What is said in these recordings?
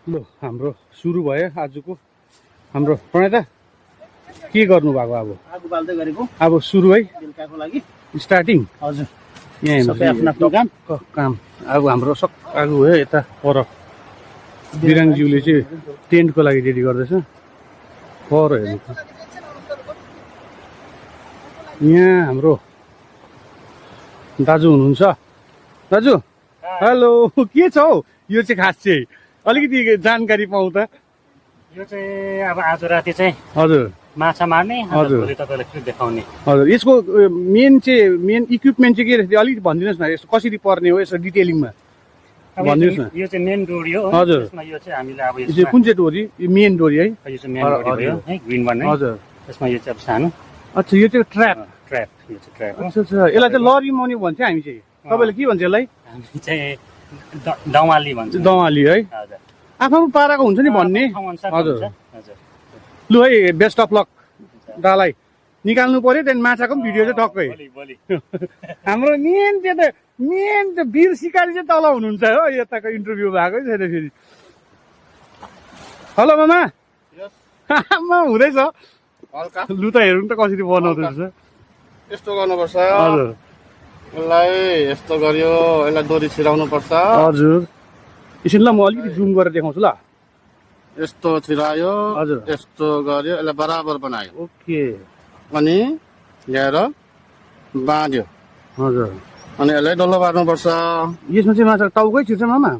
ल हाम्रो सुरु भयो आजको हाम्रो प्रणेता के गर्नु भएको अब आगो बाल्दै गरेको अब सुरु है बेलुकाको लागि स्टार्टिङ हजुर यहाँ सबै आफ्नो आफ्नो काम अब हाम्रो सब आगो भयो यता पर बिराङज्यूले चाहिँ टेन्टको लागि रेडी गर्दैछ पर हेर्नु यहाँ हाम्रो दाजु हुनुहुन्छ दाजु हेलो के छ हौ यो चाहिँ खास चाहिँ अलिकति जानकारी पाउँ त यो चाहिँ अब आज राति चाहिँ हजुर माछा मार्ने हजुर। भोलि तपाईँलाई फेरि देखाउने हजुर यसको मेन इक्विपमेन्ट चाहिँ के रहेछ अलिकति भनिदिनुहोस् न यसो कसरी पर्ने हो यसो डिटेलिङमा अब भनिदिनुहोस् न यो चाहिँ मेन डोरी हो हजुर। यसमा यो चाहिँ हामीले अब यो चाहिँ कुन चाहिँ डोरी यो मेन डोरी है यो चाहिँ मेन डोरी भयो है ग्रिन वान है हजुर यसमा यो चाहिँ अब सानो अच्छा यो चाहिँ ट्र्याप ट्र्याप यो चाहिँ ट्र्याप हो अच्छा अच्छा यसलाई चाहिँ लरी मनी भन्छ हामी चाहिँ तपाईँले के भन्छ यसलाई हामी चाहिँ दवाली भन्छ दवाली है हजुर आफ्नो पाराको हुन्छ नि भन्ने ठाउँ अनुसार हजुर। हुन्छ, हजुर लु है बेस्ट अफ लक दालाई निकाल्नु पर्यो त्यहाँदेखि माछाको पनि भिडियो चाहिँ टक्कै भोलि भोलि हाम्रो मेन त्यो वीर सिकारी चाहिँ तल हुनुहुन्छ हो यताको इन्टरभ्यू भएको छैन फेरि हेलो मामा आमा हुँदैछ हल्का लु त हेरौँ त कसरी बनाउँदो रहेछ यस्तो गर्नुपर्छ हजुर यसलाई यस्तो गर्यो यसलाई डोरी छिराउनु पर्छ हजुर एकछिन ल म अलिकति जुम गरेर देखाउँछु ल यस्तो छिरायो हजुर। यस्तो गर्यो यसलाई बराबर बनायो ओके अनि ल्याएर बाँध्यो हजुर अनि यसलाई डल्लो पार्नुपर्छ यसमा चाहिँ माछा टाउकै छिर्छ मामा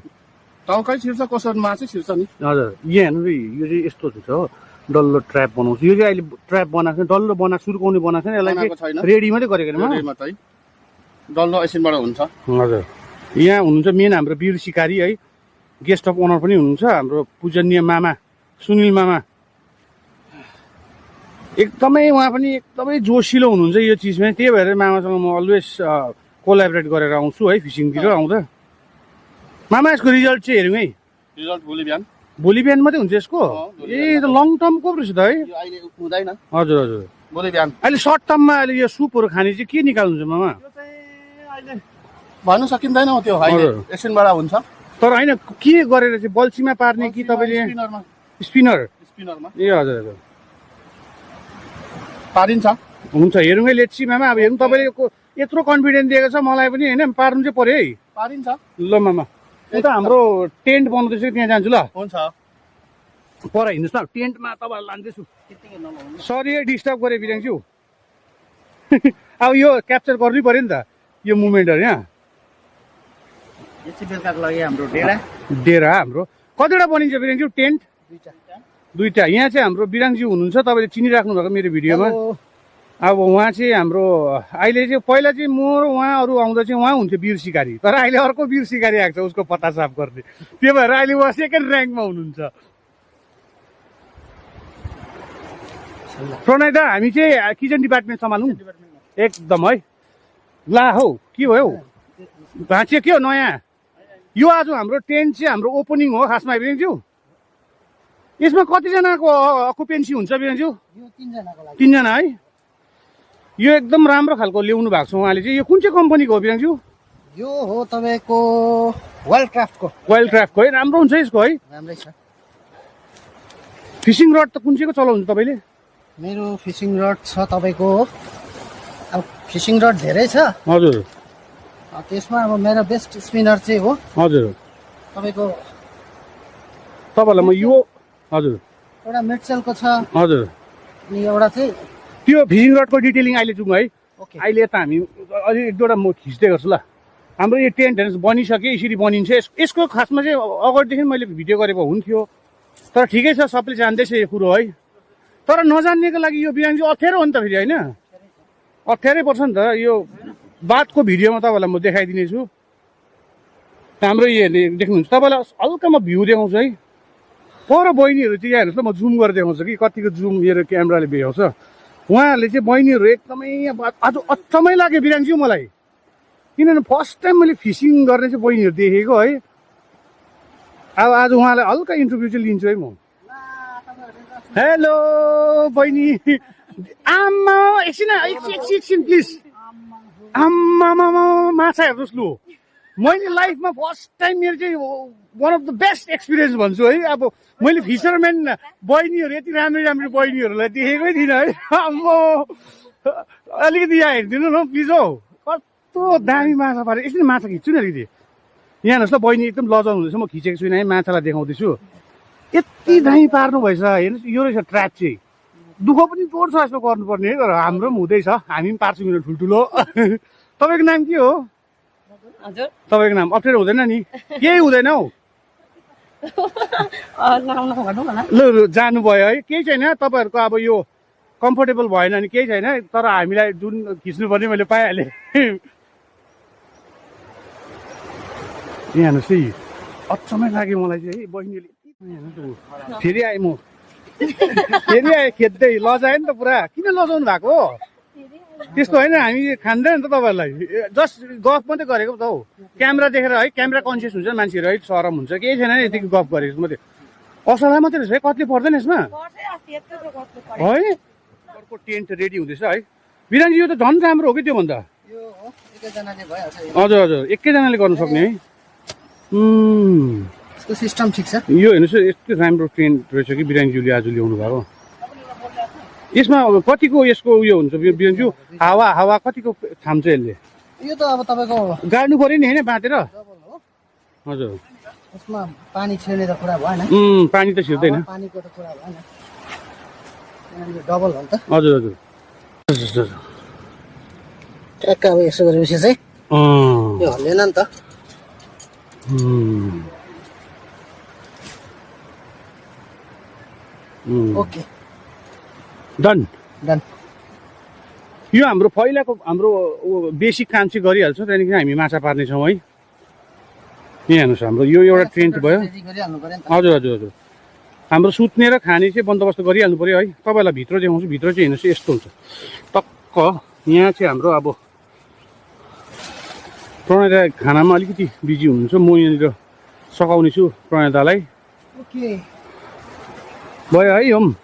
टाउकै छिर्छ कसरी मासु छिर्छ नि हजुर यहाँ हेर्नु है यो चाहिँ यस्तो छ हो डल्लो ट्र्याप बनाउँछु यो चाहिँ अहिले ट्र्याप बनाएको छ डल्लो बनाएको सुर्काउने बनाएको छैन यसलाई बनाएको छैन। चाहिँ रेडी मात्रै गरेको नि डोरी मात्रै डल्लो एकछिनबाट हुन्छ हजुर यहाँ हुनुहुन्छ मेन हाम्रो वीर सिकारी है गेस्ट अफ ओनर पनि हुनुहुन्छ हाम्रो पूजनीय मामा सुनिल मामा एकदमै उहाँ पनि एकदमै जोसिलो हुनुहुन्छ यो चिजमा त्यही भएर मामासँग म अलवेज कोलाबरेट गरेर आउँछु है फिसिङतिर आउँदा मामा यसको रिजल्ट चाहिँ हेरौँ है रिजल्ट भोलि बिहान भोलि बिहान मात्रै हुन्छ यसको भोलि ए त लङ टर्मको पो रहेछ त है यो अहिले हुँदैन हजुर हजुर भोलि बिहान अहिले सर्ट टर्ममा अहिले यो सुपहरू खाने चाहिँ के निकाल्नुहुन्छ मामा यो चाहिँ अहिले भन्नु सकिँदैन हो त्यो अहिले हजुर। एकछिनबाट हुन्छ तर होइन के गरेर चाहिँ बल्छीमा पार्ने कि तपाईँले स्पिनरमा स्पिनर स्पिनरमा ए हजुर हजुर पारिन्छ हुन्छ हेरौँ है लेट्सी मामा अब हेरौँ तपाईँले यत्रो कन्फिडेन्स दिएको छ मलाई पनि होइन पार्नु चाहिँ पर्यो है पारिन्छ ल मामा उता हाम्रो टेन्ट बनाउँदैछ त्यहाँ जान्छु ल हुन्छ पर हिँड्नुहोस् न टेन्टमा तपाईँलाई लाँदैछु त्यतिकै नलाउनु सरी है डिस्टर्ब गरेँ बिराङज्यू अब यो क्याप्चर गर्नै पर्यो नि त यो मुभमेन्टहरू यहाँ यो चाहिँ बेलुकाको लागि हाम्रो डेरा डेरा हाम्रो कतिवटा बनिन्छ बिराङज्यू टेन्ट दुईवटा यहाँ चाहिँ हाम्रो बिराङज्यू हुनुहुन्छ तपाईँले चिनिराख्नु भएको मेरो भिडियोमा अब उहाँ चाहिँ हाम्रो अहिले चाहिँ पहिला चाहिँ म र उहाँहरू आउँदा चाहिँ उहाँ हुन्थ्यो वीर सिकारी तर अहिले अर्को वीर सिकारी आएको छ उसको पत्ता साफ गर्ने त्यो भएर अहिले उहाँ सेकेन्ड ऱ्याङ्कमा हुनुहुन्छ प्रणय दा हामी चाहिँ किचन डिपार्टमेन्ट सम्हालौँ एकदम है ला हौ के भयो भाँचियो के हो नयाँ यो आज हाम्रो टेन्ट चाहिँ हाम्रो ओपनिङ हो खासमा बिराङज्यू यसमा कतिजनाको अकुपेन्सी हुन्छ बिराङज्यू यो तीनजनाको लागि तिनजना है यो एकदम राम्रो खालको ल्याउनु भएको छ उहाँले चाहिँ यो कुन चाहिँ कम्पनीको हो बिराङज्यू यो हो तपाईँको वाइल्ड क्राफ्टको वाइल्ड क्राफ्टको है राम्रो हुन्छ यसको है राम्रै छ फिसिङ रड त कुन चाहिँको चलाउनुहुन्छ तपाईँले मेरो फिसिङ रड छ तपाईँको अब फिसिङ रड धेरै छ हजुर त्यसमा अब मेरो बेस्ट स्पिनर चाहिँ हो हजुर तपाईँको तपाईँलाई म यो हजुर एउटा मिडसेलको छ हजुर अनि एउटा चाहिँ त्यो फिसिङ रडको डिटेलिङ अहिले जाउँ है ओके अहिले यता हामी अलि एक दुईवटा म खिच्दै गर्छु ल हाम्रो यो टेन्ट हेर्नुहोस् बनिसक्यो यसरी बनिन्छ यसको खासमा चाहिँ अगाडिदेखि मैले भिडियो गरेको हुन्थ्यो तर ठिकै छ सबले जान्दैछ यो कुरो है तर नजान्नेको लागि यो बिराङ चाहिँ अप्ठ्यारो हो नि त फेरि होइन अप्ठ्यारै पर्छ नि त यो बादको भिडियोमा तपाईँलाई म देखाइदिनेछु हाम्रो यो देख्नुहुन्छ तपाईँलाई हल्का म भ्यू देखाउँछु है पर बहिनीहरू चाहिँ यहाँ हेर्नुहोस् ल म जुम गरेर देखाउँछु कि कतिको जुम मेरो क्यामेराले भ्याउँछ उहाँहरूले चाहिँ बहिनीहरू एकदमै आज अचम्मै लाग्यो बिराङज्यू मलाई किनभने फर्स्ट टाइम मैले फिसिङ गर्ने चाहिँ बहिनीहरू देखेको है अब आज उहाँलाई हल्का इन्टरभ्यू चाहिँ लिन्छु है म हेलो बहिनी आमा एकछिन प्लिज आम्मा माछा हेर्नुहोस् लु मैले लाइफमा फर्स्ट टाइम मेरो चाहिँ one of the best experience भन्छु है। अब मैले फिसरम्यान बहिनीहरू यति राम्रो राम्रो बहिनीहरूलाई देखेकै थिइनँ है। अम्मो अलिकति यहाँ हेरिदिनु न प्लिज हौ, कस्तो दामी माछा पारे। यसरी माछा खिच्छु नि अलिकति। यहाँ हेर्नुहोस् ल, बहिनी एकदम लजाउनु हुँदैछ, म खिचेको छुइनँ है, माछालाई देखाउँदैछु। यति दामी पार्नु भएछ हेर्नुहोस्, यो रहेछ ट्र्याप चाहिँ। दुःख पनि तोड्छ यस्तो गर्नुपर्ने है, तर हाम्रो पनि हुँदैछ, हामी पनि पार्छौँ मेरो ठुल्ठुलो। तपाईँको नाम के हो? हजुर तपाईँको नाम अप्ठ्यारो हुँदैन नि? केही हुँदैन हौ। ल जानुभयो है, केही छैन। तपाईँहरूको अब यो कम्फोर्टेबल भएन नि केही छैन, तर हामीलाई जुन खिच्नुपर्ने मैले पाइहालेँ। यहाँ हेर्नुहोस् है, अचम्मै लाग्यो मलाई चाहिँ है। बहिनीले फेरि आएँ म, फेरि आएँ खेद्दै, लजाएँ नि त पुरा। किन लजाउनु भएको? त्यस्तो होइन, हामी खाँदैन नि त तपाईँहरूलाई, जस्ट गफ मात्रै गरेको त हौ। क्यामेरा देखेर है, क्यामेरा कन्सियस हुन्छ मान्छेहरू है, सरम हुन्छ, केही छैन नि, यतिको गफ गरेको मात्रै। असला मात्रै रहेछ है, कत्ले पर्दैन यसमा है। अर्को टेन्ट रेडी हुँदैछ है बिरानजी, यो त झन् राम्रो हो कि त्योभन्दा। हजुर हजुर, एकैजनाले गर्नु सक्ने है। यसको सिस्टम ठिक छ। यो हेर्नुहोस् यस्तो राम्रो टेन्ट रहेछ कि बिरानज्यूले आज ल्याउनु भएको। यसमा अब कतिको यसको उयो हुन्छ बिरानज्यू? हावा कतिको थाम्छ यसले? यो त अब तपाईँको गाड्नु पर्यो नि होइन, बाँधेर। डबल हो। हजुर, यसमा पानी छिर्ने त कुरा भएन। पानी त छिर्दैन। पानीको त कुरा भएन, डबल हो नि त। हजुर हजुर हजुर। ट्याक्क अब यसो गरेपछि चाहिँ यो हल्लेन नि त। Okay done done. यो हाम्रो पहिलाको हाम्रो बेसिक काम चाहिँ गरिहाल्छ, त्यहाँदेखि हामी माछा पार्नेछौँ है। यहाँ हेर्नुहोस्, हाम्रो यो एउटा टेन्ट भयो। हजुर हजुर हजुर, हाम्रो सुत्ने र खाने चाहिँ बन्दोबस्त गरिहाल्नु पऱ्यो है। तपाईँलाई भित्र देखाउँछु, भित्र चाहिँ हेर्नुहोस् यस्तो हुन्छ टक्क। यहाँ चाहिँ हाम्रो अब प्रणयदा खानामा अलिकति बिजी हुनुहुन्छ, म यहाँनिर सघाउने छु प्रणयदालाई। ओके भयो है होम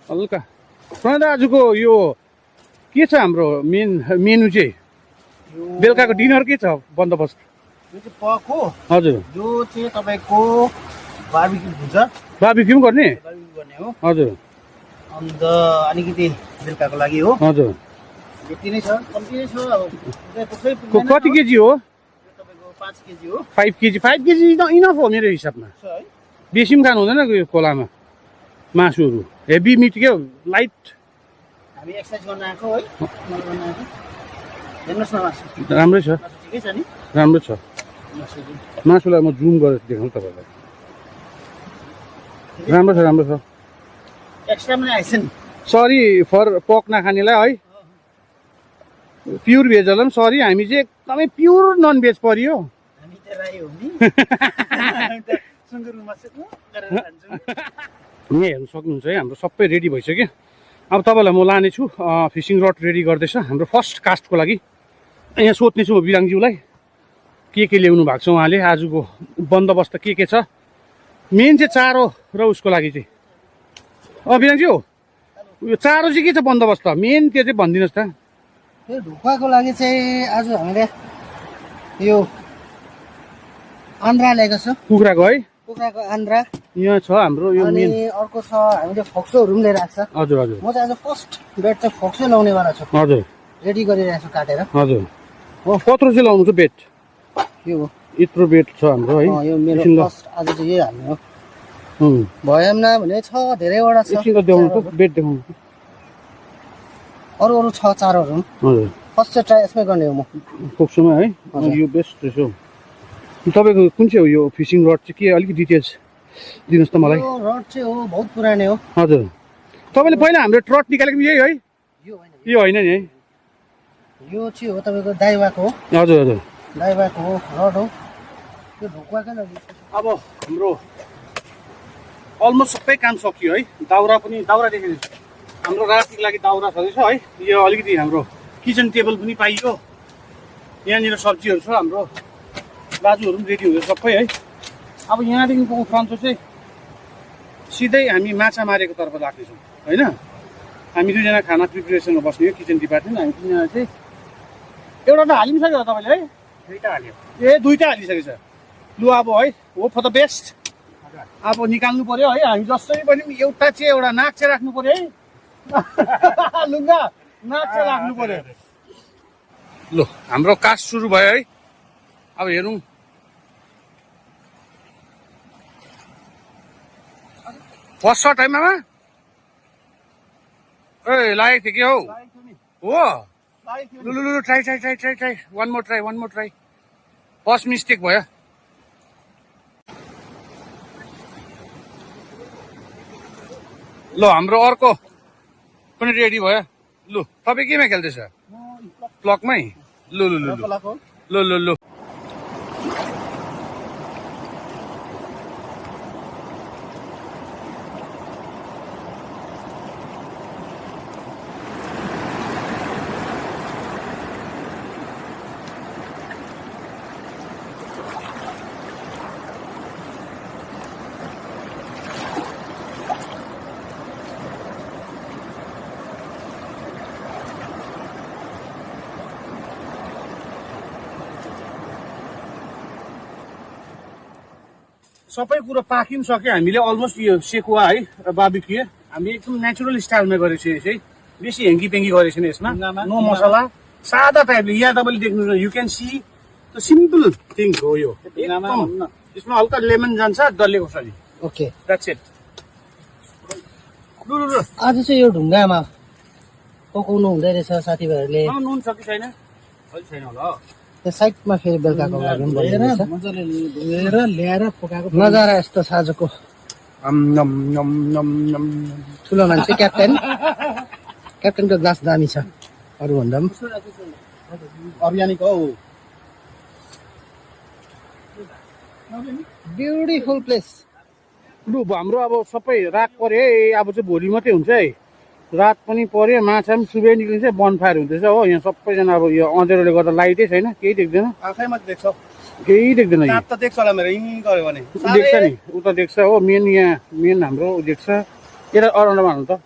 हल्का। प्रणयदा आजको यो के छ हाम्रो मेनु चाहिँ? बेलुकाको डिनर के छ बन्दोबस्त? यो चाहिँ पक हो। हजुर, यो चाहिँ तपाईँको बार्बिक्यू हुन्छ, बार्बिक्यू पनि गर्ने? बार्बिक्यू गर्ने हो। हजुर, अन्त अलिकति बेलुकाको लागि हो। हजुर, यति नै छ, कम्ती नै छ। अब कति केजी हो? तपाईँको 5 केजी हो। 5 केजी? 5 केजी इनफ हो मेरो हिसाबमा। बेसी पनि खानु हुँदैन यो खोलामा मासुहरू, हेभी मिट के हो, लाइट। हामी एक्सर्साइज गर्न आएको है, हेर्नुहोस् न मासु राम्रै छ, ठिकै छ नि। राम्रो छ। मासुलाई म जुम गरेर देखाउँ तपाईँलाई। राम्रो छ, राम्रो छ। एक्स्ट्रा पनि आएछ नि। सरी फर पक नखानेलाई है, प्युर भेजहरूलाई पनि सरी। हामी चाहिँ एकदमै प्युर नन भेज परियो। हामी त राई हो नि। सुँगुरको मासु गरेर खान्छौँ। यहाँ हेर्नु सक्नुहुन्छ है, हाम्रो सबै रेडी भइसक्यो। अब तपाईँलाई म लानेछु, फिसिङ रड रेडी गर्दैछ हाम्रो फर्स्ट कास्टको लागि। यहाँ सोध्नेछु म बिराङज्यूलाई के ल्याउनु भएको छ उहाँले, आजको बन्दोबस्त के छ। मेन चाहिँ चारो र उसको लागि चाहिँ। बिराङज्यू यो चारो चाहिँ के छ बन्दोबस्त, मेन त्यो चाहिँ भनिदिनुहोस् त। यो ढुक्वाको लागि चाहिँ आज हामीले यो आन्द्रा ल्याएको छ, कुखुराको है, कुखुराको आन्द्रा। यहाँ छ हाम्रो यो मेन। अनि अर्को छ हामीले फोक्सोहरू पनि लिएर आएको छ। हजुर हजुर, म चाहिँ आज फर्स्ट बेड चाहिँ फोक्सो लाउने वाला छु। हजुर रेडी गरिरहेको छु काटेर। हजुर, कत्रो चाहिँ लाउनु छ बेड? यो हो, यत्रो बेड छ हाम्रो है। यो मेरो एकछिन ल। फर्स्ट आज चाहिँ यही हाल्ने हो। भएन भने छ, धेरैवटा छ। एकछिन देखाउनु त, बेड देखाउनु। अरू छ चारोहरू। हजुर, फर्स्ट चाहिँ ट्राई यसमै गर्ने हो म, फोक्सोमा है। यो बेस्ट रहेछ हौ। तपाईँको कुन चाहिँ हो यो फिसिङ रड चाहिँ, के अलिकति डिटेल्स दिनुहोस् त मलाई। यो रड चाहिँ हो बहुत पुरानो हो। हजुर, तपाईँले पहिला हाम्रो ट्रट निकालेको यही है? यो होइन, यो होइन नि है? यो चाहिँ हो तपाईँको दाइवाको हो। हजुर हजुर, दाइवाको हो, रड हो। यो ढुक्वाकै लागि। अब हाम्रो अलमोस्ट सबै काम सकियो है। दाउरा पनि, दाउरा देखाइदिन्छु। हाम्रो रातिको लागि दाउरा छँदैछ है। यो अलिकति हाम्रो किचन टेबल पनि पाइयो। यहाँनिर सब्जीहरू छ, हाम्रो बाजुहरू पनि रेडी हुँदैछ सबै है। अब यहाँदेखिको उफ्रन्चो चाहिँ सिधै हामी माछा मारेको तर्फ लाग्नेछौँ होइन। हामी दुईजना खाना प्रिपेरेसनमा बस्ने हो, किचन डिपार्टमेन्ट। हामी दुईजना चाहिँ एउटा त हालिसक्यो तपाईँले है? दुईटा हाल्यो। ए दुईटा हालिसकेको छ। लु अब है, होप फर द बेस्ट। अब निकाल्नु पर्यो है, हामी जसरी पनि एउटा चाहिँ एउटा नाक चाहिँ राख्नु पर्यो है। लुङ्गा नाक चाहिँ राख्नु पर्यो। लु हाम्रो कास्ट सुरु भयो है। अब हेरौँ फर्स्ट सर्ट है मामा? ए लागेको थियो कि हौ? हो लु लु लु try one more try first mistake भयो। ल हाम्रो अर्को पनि रेडी भयो। लु तपाईँ केमा खेल्दैछ? प्लकमै? लु लु लु लु लु लु सबै कुरो पाकिन सक्यो। हामीले अलमोस्ट यो सेकुवा है बार्बिक्यू हामी एकदम नेचुरल स्टाइलमा गरेको छ है। बेसी हेङ्गी पेङ्गी गरेको छैन यसमा। नो मसला, सादा टाइपले। यहाँ तपाईँले देख्नुहुन्छ, you can see the simple thing हो यो एकदम। यसमा हल्का लेमन जान्छ डल्ले खोर्सानी। Okay that's it. लु लु लु आज चाहिँ यो ढुङ्गामा पकाउनु हुँदै रहेछ साथीभाइहरूले। नुन छ कि छैन? अलि छैन होला। त्यो साइडमा फेरि बेलुकाको लागि पनि भइरहेछ। मजाले धोएर ल्याएर पकाएको नजारा यस्तो साँझको। ठुलो मान्छे क्याप्टेनको ग्लास दामी छ अरूभन्दा पनि। अर्ग्यानिक हो। Beautiful place. लु हाम्रो अब सबै रात पर्यो है। अब चाहिँ भोलि मात्रै हुन्छ है। रात पनि पर्यो, माछा पनि सुबह निक्लिन्छ, बनफायर हुँदैछ हो। यहाँ सबैजना अब यो अँध्यारोले गर्दा लाइटै छैन, केही देख्दैन। आँखैमा देख्छौ? केही देख्दैन। रात त देख्छ होला मेरो, यहीँ गयो भने देख्छ नि, उता देख्छ हो। मेन हाम्रो देख्छ। यता अरूमा हाल्नु त।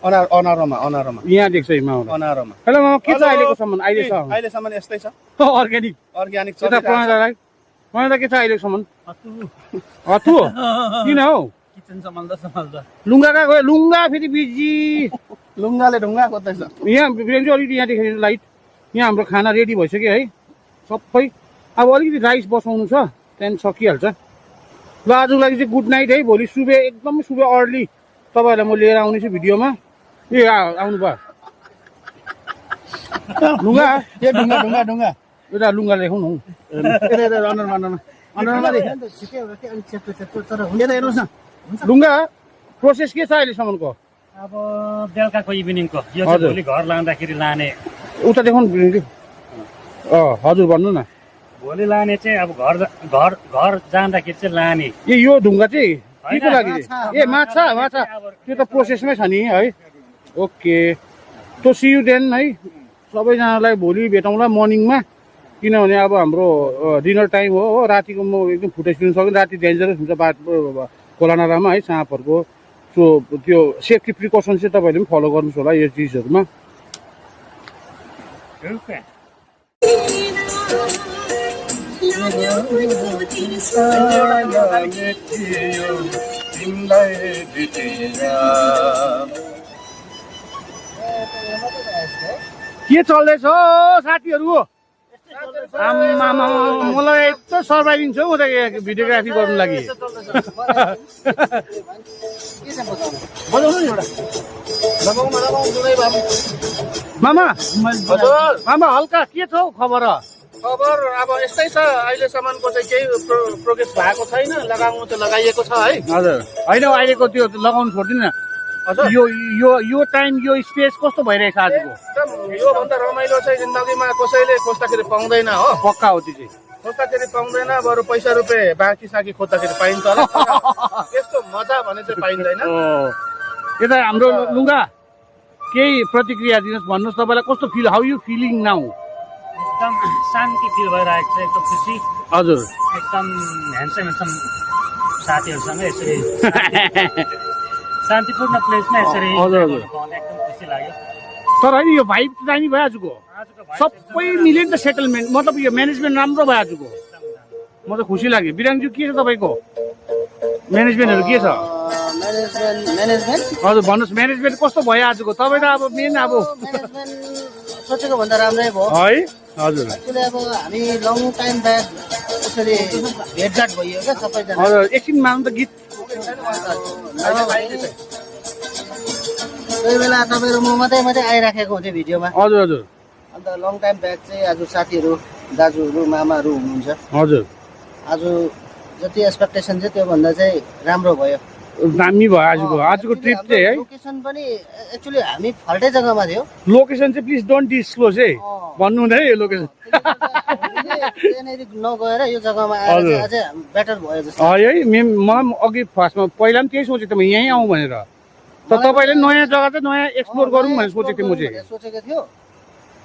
अनारमा यहाँ देख्छ हिमा। अनारमा। हेलो मामा, के छ अहिलेकोसम्म? अहिलेसम्म यस्तै छ। अर्ग्यानिक चल्छ। प्रणाली के छ अहिलेसम्म? हतु किन हौ? किचन सम्हाल्दा लुङ्गा कहाँ गयो? लुङ्गा फेरि बिजी। लुङ्गाले ढुङ्गा खोज्दैछ। यहाँ अलिकति यहाँ देखेर लाइट। यहाँ हाम्रो खाना रेडी भइसक्यो है सबै। अब अलिकति राइस बसाउनु छ, त्यहाँदेखि सकिहाल्छ। ल आजको लागि चाहिँ गुड नाइट है। भोलि सुबह एकदमै सुबह अर्ली तपाईँहरूलाई म लिएर आउनेछु भिडियोमा। ए आउनु भयो लुङ्गा। ए ढुङ्गा एउटा लुङ्गा देखाउँ न हौ। हेर्नुहोस् न। लुङ्गा प्रोसेस के छ अहिलेसम्मको? अब बेलुकाको इभिनिङको यो चाहिँ भोलि घर लाँदाखेरि लाने। उता देखाउनु हजुर भन्नु न। भोलि लाने चाहिँ अब घर जाँदाखेरि चाहिँ लाने। ए यो ढुङ्गा चाहिँ के को लागि? ए माछा त्यो त प्रोसेसमै छ नि है। ओके तो सी यु देन है। सबैजनालाई भोलि भेटौँला मर्निङमा, किनभने अब हाम्रो डिनर टाइम हो। रातिको म एकदम फुटेज लिनु सक्दैन, राति डेन्जरस हुन्छ बाटो खोला नालामा है, साँपहरूको। सो त्यो सेफ्टी प्रिकसन चाहिँ तपाईँहरूले पनि फलो गर्नुहोस् होला यो चिजहरूमा। के चल्दैछ साथीहरू? आम्मामा मलाई एकदम सर्भाइभिङ छ हौ त भिडियोग्राफी गर्नु लागि। मामा मामा हल्का के छ हौ खबर? खबर अब यस्तै छ। अहिलेसम्मको चाहिँ केही प्रोग्रेस भएको छैन। लगाउनु चाहिँ लगाइएको छ है। हजुर होइन अहिलेको त्यो लगाउनु छोड्दिनँ। यो यो यो टाइम यो स्पेस कस्तो भइरहेछ आजको? एकदम योभन्दा रमाइलो चाहिँ जिन्दगीमा कसैले खोज्दाखेरि पाउँदैन हो। पक्का हो त्यो चाहिँ। खोज्दाखेरि पाउँदैन, बरु पैसा रुपियाँ बाँकी साकी खोज्दाखेरि पाइन्छ होला। यस्तो मजा भने चाहिँ पाइँदैन। यता हाम्रो लुङ्गा केही प्रतिक्रिया दिनुहोस्, भन्नुहोस् तपाईँलाई कस्तो feel? How you feeling now? एकदम शान्ति फिल भइरहेको छ, एकदम खुसी। हजुर एकदम ह्यान्डसम साथीहरूसँग यसरी शान्तिपूर्ण प्लेसमा यसरी हजुर, हजुर। एकदम खुसी लाग्यो। तर होइन यो भाइब दामी भयो आजको। सबै मिल्यो नि त सेटलमेन्ट मतलब यो म्यानेजमेन्ट राम्रो भयो आजको म त खुसी लाग्यो बिराङज्यू के छ तपाईँको म्यानेजमेन्टहरू के छ म्यानेजमेन्ट हजुर भन्नुहोस् म्यानेजमेन्ट कस्तो भयो आजको तपाईँ त अब मेन अब म्यानेजमेन्ट सोचेको भन्दा राम्रै भयो है हजुर एक्चुअली अब हामी लङ टाइम ब्याक यसरी भेटघाट भइयो क्या सबैजना हजुर एकछिन मानु त गीत कोही बेला तपाईँहरू म मात्रै आइराखेको हुन्थ्यो भिडियोमा हजुर हजुर अन्त लङ टाइम ब्याक चाहिँ आज साथीहरू दाजुहरू मामाहरू हुनुहुन्छ हजुर आज जति एक्सपेक्टेसन थियो त्योभन्दा चाहिँ राम्रो भयो दामी भयो आजको ट्रिप चाहिँ है लोकेसन पनि एक्चुअली हामी फाल्टै जग्गामा थियो लोकेसन चाहिँ प्लिज डोन्ट डिस्क्लोज है भन्नु हुँदैन है यो लोकेसन त्यहाँनिर नगएर यो जग्गामा आएर चाहिँ अझै बेटर भयो जस्तो है मलाई अघि फर्स्टमा पहिला पनि त्यही सोचेको थिएँ म यहीँ आउँ भनेर तर तपाईँले नयाँ जग्गा चाहिँ नयाँ एक्सप्लोर गरौँ भनेर सोचेको थिएँ म चाहिँ सोचेको थियो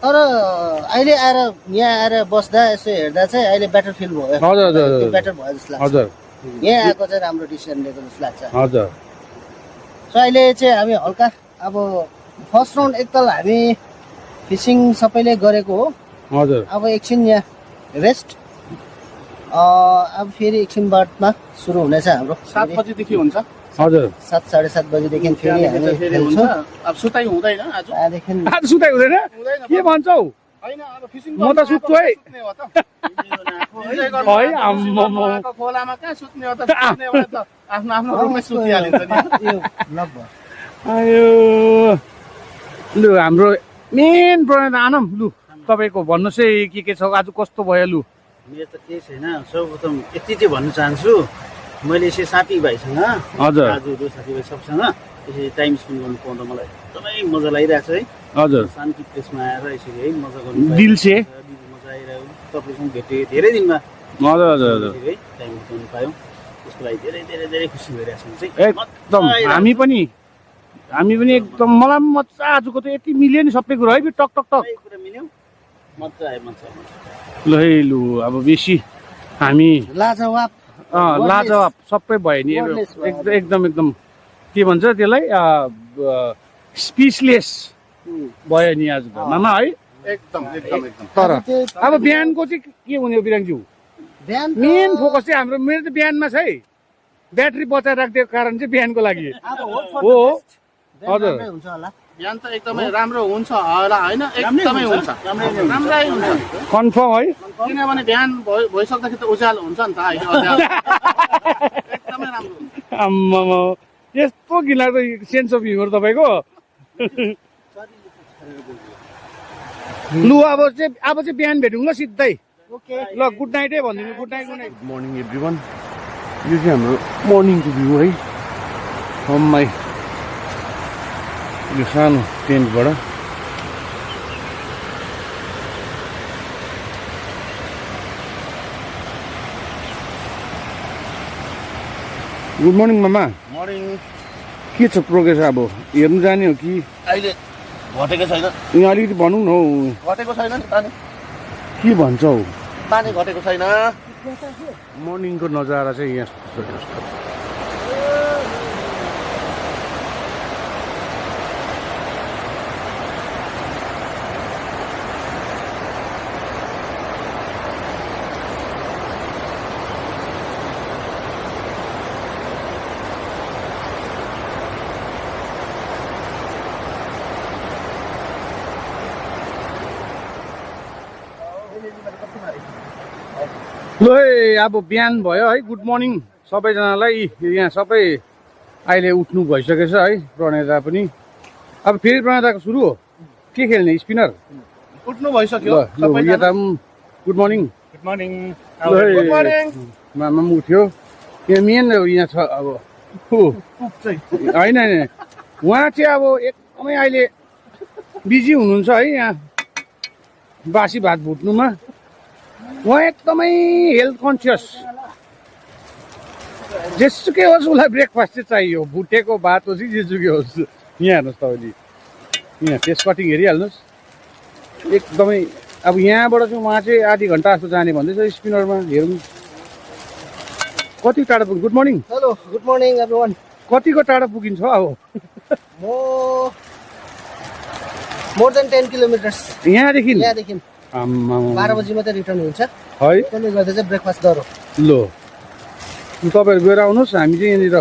तर अहिले आएर यहाँ आएर बस्दा यसो हेर्दा चाहिँ अहिले बेटर फिल भयो हजुर हजुर बेटर भयो जस्तो लाग्छ हजुर यहाँ आएको चाहिँ राम्रो डिसिजन लिएको जस्तो लाग्छ हजुर सो अहिले चाहिँ हामी हल्का अब फर्स्ट राउन्ड एकताल हामी फिसिङ सबैले गरेको हो हजुर अब एकछिन यहाँ रेस्ट अब फेरि एकछिन बादमा सुरु हुनेछ हाम्रो 7 बजेदेखि हुन्छ हजुर 7-7:30 बजीदेखि फेरि हामी फेरि हुन्छ खेल्छौँ अब सुताइ हुँदैन आज त्यहाँदेखि आज सुताइ हुँदैन के भन्छौ हैन अब फिसिङ म त सुत्छु है सुत्ने हो त इन्जोय गर्नु है आम्मामा। आएको खोलामा कहाँ सुत्ने हो त सुत्ने हो त आफ्नो आफ्नो रुममै सुतिहालिन्छ नि यो लक भयो आयो लु हाम्रो मेन प्रणय आनम लु तपाईँको भन्नुहोस् है के छ आज कस्तो भयो लु मेरो त केही छैन सर्वप्रथम यति चाहिँ भन्न चाहन्छु मैले यसरी साथीभाइसँग हजुर दाजुहरू साथीभाइ सबसँग यसरी टाइम स्पेन्ड गर्नु पाउँदा मलाई एकदमै मजा लागिरहेको छ है हजुर शान्ति प्लेसमा आएर यसरी है मजा गर्नु दिल से मजा आइरहेको तपाईँसँग भेटेँ धेरै दिनमा हजुर हजुर हजुर है टाइम बिताउनु पायौँ त्यसको लागि धेरै धेरै धेरै खुसी भइरहेको छ चाहिँ एकदम हामी पनि एकदम मलाई पनि मजा आजको त यति मिल्यो नि सबै कुरो है टक टक टक सबै कुरा मिल्यो मजा आयो मजा आयो ल है लु अब बेसी हामी लाजवाब लाजवाब सबै भयो नि Wordless भयो। एकदम एकदम के भन्छ त्यसलाई स्पिचलेस भयो नि आज मामा है एकदम एकदम एकदम तर अब बिहानको चाहिँ के हुने हो बिराङज्यू बिहान मेन फोकस चाहिँ हाम्रो मेरो त बिहानमा छ है ब्याट्री बचाएर राखिदिएको कारण चाहिँ बिहानको लागि हो हजुर हुन्छ होला बिहान त एकदमै राम्रो हुन्छ होला होइन एकदमै हुन्छ राम्रै हुन्छ कन्फर्म है किनभने बिहान भइसक्दाखेरि त उज्यालो हुन्छ नि त अहिले उज्यालो एकदमै राम्रो हुन्छ आम्मामा यस्तो घिलाको सेन्स अफ ह्युमर तपाईँको लु अब चाहिँ बिहान भेटौँ ल सिधै ओके ल गुड नाइट है भनिदिनु good night good morning every one यो चाहिँ हाम्रो मर्निङको भ्यू है हम्माई यो सानो टेन्टबाट गुड मर्निङ मामा मर्निङ के छ प्रोग्रेस अब हेर्नु जाने हो कि अहिले घटेको छैन यहाँ अलिकति भनौँ न हौ घटेको छैन नि पानी के भन्छौ पानी घटेको छैन मर्निङको नजारा चाहिँ यहाँ ल है अब बिहान भयो है गुड मर्निङ सबैजनालाई यहाँ सबै अहिले उठ्नु भइसकेछ है प्रणयदा पनि अब फेरि प्रणयदाको सुरु हो के खेल्ने स्पिनर उठ्नु भइसक्यो ल यता पनि good morning good morning good morning मामा पनि उठ्यो यहाँ मेन यहाँ छ अब होइन होइन उहाँ चाहिँ अब एकदमै अहिले बिजी हुनुहुन्छ है यहाँ बासी भात भुट्नुमा उहाँ एकदमै हेल्थ कन्सियस जेसुकै होस् उसलाई ब्रेकफास्ट चाहिँ चाहियो भुटेको भात होस् कि जेसुकै होस् यहाँ हेर्नुहोस् तपाईँले यहाँ फेस कटिङ हेरिहाल्नुहोस् एकदमै अब यहाँबाट चाहिँ उहाँ चाहिँ आधी घन्टा जस्तो जाने भन्दैछ स्पिनरमा हेरौँ कति टाढा पुग्छ good morning hello good morning everyone कतिको टाढा पुगिन्छ अब म मोर देन 10 किलोमिटर्स यहाँदेखि यहाँदेखि आम्मामा। 12 बजी मात्रै रिटर्न हुन्छ है त्यसले गर्दा चाहिँ ब्रेकफास्ट गरौँ लो तपाईँहरू गएर आउनुहोस् हामी चाहिँ यहाँनिर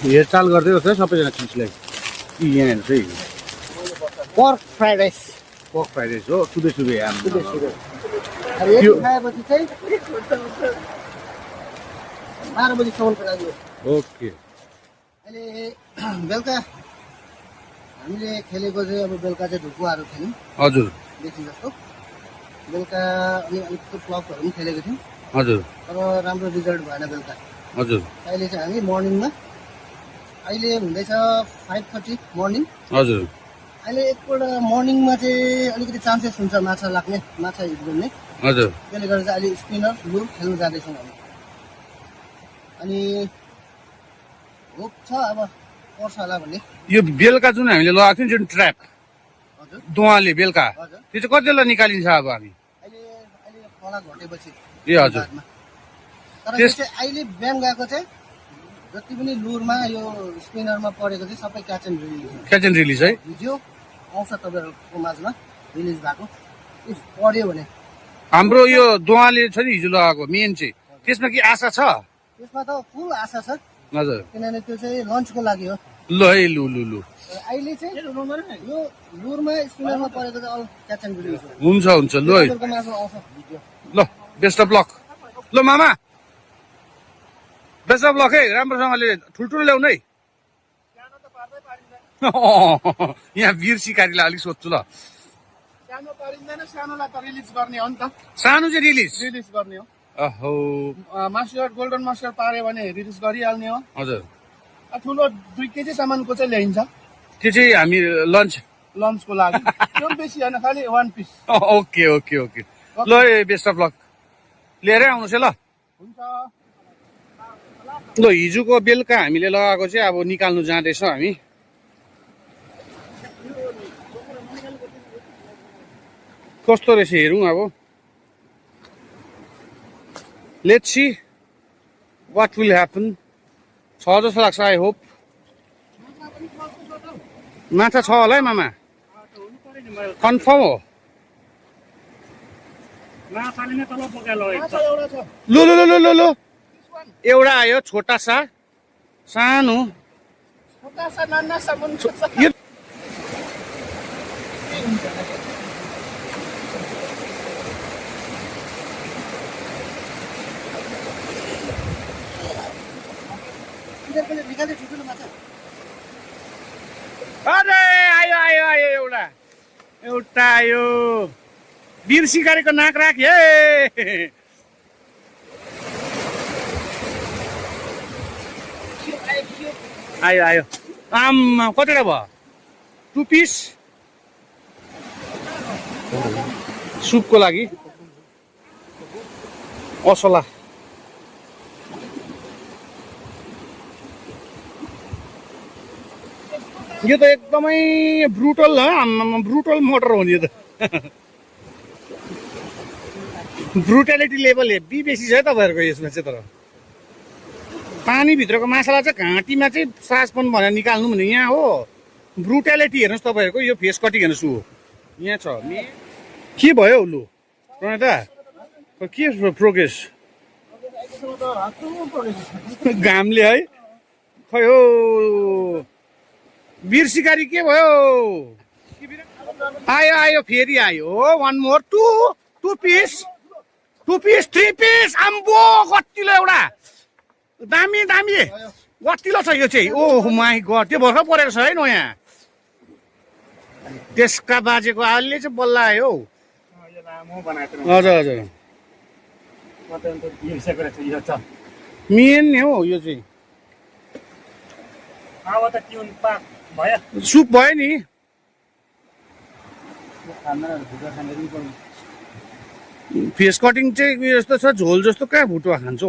हेरचाल गर्दै गर्छ सबैजना चिजलाई यहाँ हेर्नुहोस् है pork fried rice pork fried rice हो सुधै सुधै अनि यति त्यो- खाएपछि चाहिँ 12 बजीसम्मको लागि हो। ओके अहिले बेलुका हामीले खेलेको चाहिँ अब बेलुका चाहिँ ढुकुवाहरू खेल्यौँ हजुर बेसी जस्तो बेलुका अनि अलिक क्लबहरू पनि खेलेको थियौँ हजुर तर राम्रो रिजल्ट भएन बेलुका हजुर अहिले चाहिँ हामी मर्निङमा अहिले हुँदैछ 5:30 मर्निङ हजुर अहिले एकपल्ट मर्निङमा चाहिँ अलिकति चान्सेस हुन्छ माछा लाग्ने माछा हिट गर्ने हजुर त्यसले गर्दा चाहिँ अहिले स्पिनर लुर खेल्नु जाँदैछौँ हामी अनि होप छ अब पर्छ होला भन्ने यो बेलुका जुन हामीले लगाएको थियौँ जुन ट्र्याप हजुर दुवाले बेलुका हजुर त्यो चाहिँ कति बेला निकालिन्छ अब हामी अहिले अहिले खोला घटेपछि ए हजुर बादमा। तर यो त्यस- चाहिँ अहिले बिहान गएको चाहिँ जति पनि लुरमा यो स्पिनरमा परेको चाहिँ सबै क्याच एन्ड रिलिज हो क्याच एन्ड रिलिज है भिडियो आउँछ तपाईँहरूको माझमा रिलिज भएको इफ पढ्यो भने हाम्रो यो दुवाले छ नि हिजो लगाएको मेन चाहिँ त्यसमा के आशा छ त्यसमा त फुल आशा छ हजुर किनभने त्यो चाहिँ लन्चको लागि हो लु है लु लु लु तर अहिले चाहिँ यो लुरमा स्पिनरमा परेको चाहिँ अल क्याच एन्ड रिलिज हो हुन्छ हुन्छ लु है तपाईँहरूको माझमा आउँछ भिडियो ल बेस्ट अफ लक ल मामा बेस्ट अफ लक है राम्रोसँगले ठुल्ठुलो ल्याउनु है यहाँ वीर सिकारीलाई अलिक सोध्छु ल सानो पारिँदैन सानोलाई त रिलिज गर्ने हो नि त सानो चाहिँ रिलिज रिलिज गर्ने हो ओहो मास्टर गोल्डन मास्टर पार्यो भने रिलिज गरिहाल्ने हो हजुर ठुलो 2 केजीसम्मको चाहिँ ल्याइन्छ त्यो चाहिँ हामी लन्च लन्चको लागि त्यो पनि बेसी होइन खालि 1 पिस ओके ओके ओके ल है बेस्ट अफ लक लिएरै आउनुहोस् है ल हुन्छ ल हिजोको बेलुका हामीले लगाएको चाहिँ अब निकाल्नु जाँदैछौँ हामी कस्तो रहेछ हेरौँ अब let's see what will happen छ जस्तो लाग्छ आई होप माछा छ होला है मामा कन्फर्म हो माछाले नै तल बोकेर लगेको छ एउटा छ लु लु लु लु लु लु एउटा आयो छोटा सा सानो छोटा सा नाना सा मुन्छु सा यो तिनीहरूले निकाल्दै ठुल्ठुलो माछा अरे आयो आयो आयो एउटा एउटा आयो वीर सिकारीको नाक राख हे आयो आयो आम्मा कतिवटा भयो 2 पिस सुपको लागि असला यो त एकदमै ब्रुटल ब्रुटल मोटर हो नि यो त ब्रुटालिटी लेभल हेभी बेसी छ है तपाईँहरूको यसमा चाहिँ तर पानीभित्रको माछालाई चाहिँ घाँटीमा चाहिँ सासपन भनेर निकाल्नु भने यहाँ हो ब्रुटालिटी हेर्नुहोस् तपाईँहरूको यो फेस कटिङ हेर्नुहोस् ऊ यहाँ छ के भयो लु प्रणेता के प्रोग्रेस घामले है खै हो वीर सिकारी के भयो आयो आयो फेरि आयो 1 मोर 2 पिस 3 पिस आम्बो कतिलो एउटा दामी दामी कतिलो छ यो चाहिँ ओह माई गड त्यो भर्खर परेको छ है नयाँ त्यसका बाजेको अहिले चाहिँ बल्ल आयो हौ यो लामो बनाएको हजुर हजुर म त अन्त बिर्सेको रहेछु यो छ मेन नि हो यो चाहिँ अब त ट्युन पाक भयो सुप भयो नि फेस कटिङ चाहिँ उयो जस्तो छ झोल जस्तो कहाँ भुटुवा खान्छ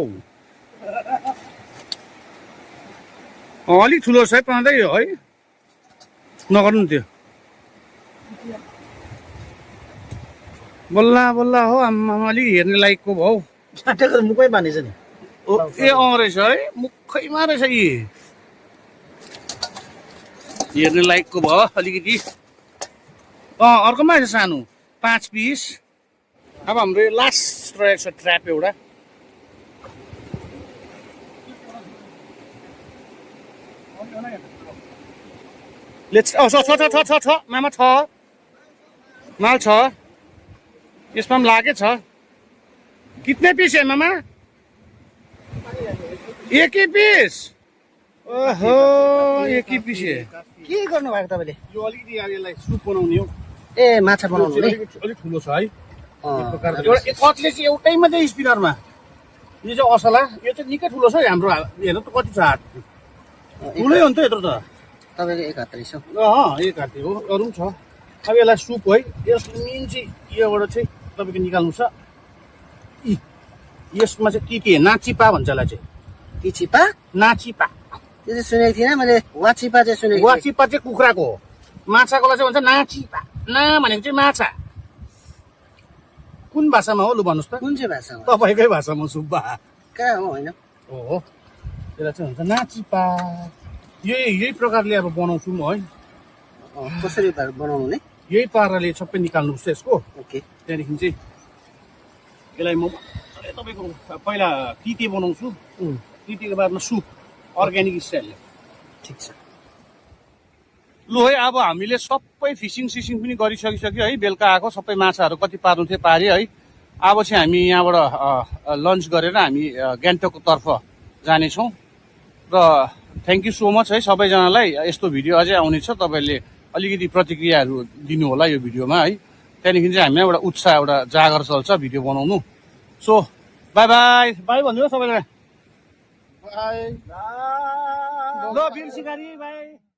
हौ अलिक ठुलो छ है पाउँदै यो है नगर्नु त्यो बल्ल बल्ल हो आम्मा अलिक हेर्ने लायकको भयो साटेको मुखै बाँधेछ नि ए रहेछ है मुखैमा रहेछ यी हेर्ने लायकको भयो अलिकति अर्कोमा छ सानो 5 पिस। अब हाम्रो लास्ट रहेको छ ट्र्याप एउटा। लेट्स छ मामा छ माल छ यसमा पनि लागेछ। कितने पीस है मामा? एक ही पीस? ओहो एक ही पीस है। के गर्नु भएको तपाईँले? यो अलिकति यसलाई सुप बनाउने हो। ए माछा बनाउनु नि? अलिक ठुलो छ है। एउटा कत्ले चाहिँ एउटै मात्रै स्पिनरमा। यो चाहिँ असला, यो चाहिँ निकै ठुलो छ है हाम्रो। हेर्नु त कति छ हात। ठुलै हो नि त यत्रो त। तपाईँको एक हात रहेछ। एक हाते हो, अरू पनि छ। अब यसलाई सुप है। यसको मेन चाहिँ योबाट चाहिँ तपाईँको निकाल्नु छ। यसमा चाहिँ के नाचिपा भन्छ यसलाई चाहिँ। के चिपा? नाचिपा। त्यो चाहिँ सुनेको थिइनँ मैले। वाचिपा चाहिँ सुनेको थिएँ। वाचिपा चाहिँ कुखुराको हो। माछाकोलाई चाहिँ भन्छ नाचिपा। ना भनेको चाहिँ माछा। कुन भाषामा हो लु भन्नुहोस् त? कुन चाहिँ भाषामा? तपाईँकै भाषामा सुब्बा। कहाँ हो होइन? हो त्यसलाई चाहिँ भन्छ नाचिपा। यही प्रकारले अब बनाउँछु म है। कसरी बनाउनु नि? यही पाराले सबै निकाल्नुपर्छ यसको। ओके। त्यहाँदेखि चाहिँ यसलाई म तपाईँको पहिला तिते बनाउँछु। तितेको बादमा सुप अर्ग्यानिक स्टाइलले। ठिक छ। लु है अब हामीले सबै फिसिङ सिसिङ पनि गरिसकिसक्यो है। बेलुका आएको सबै माछाहरू कति पार्नु थियो पार्यो है। अब चाहिँ हामी यहाँबाट लन्च गरेर हामी गान्तोकतर्फ जानेछौँ। र थ्याङ्क यू सो मच है सबैजनालाई। यस्तो भिडियो अझै आउनेछ, तपाईँहरूले अलिकति प्रतिक्रियाहरू दिनु होला यो भिडियोमा है। त्यहाँदेखि चाहिँ हामीलाई एउटा उत्साह एउटा जागर चल्छ भिडियो बनाउनु। सो बाई बाई बाई भनिदिनु सबैलाई। बाई। ल वीर सिकारी बाई।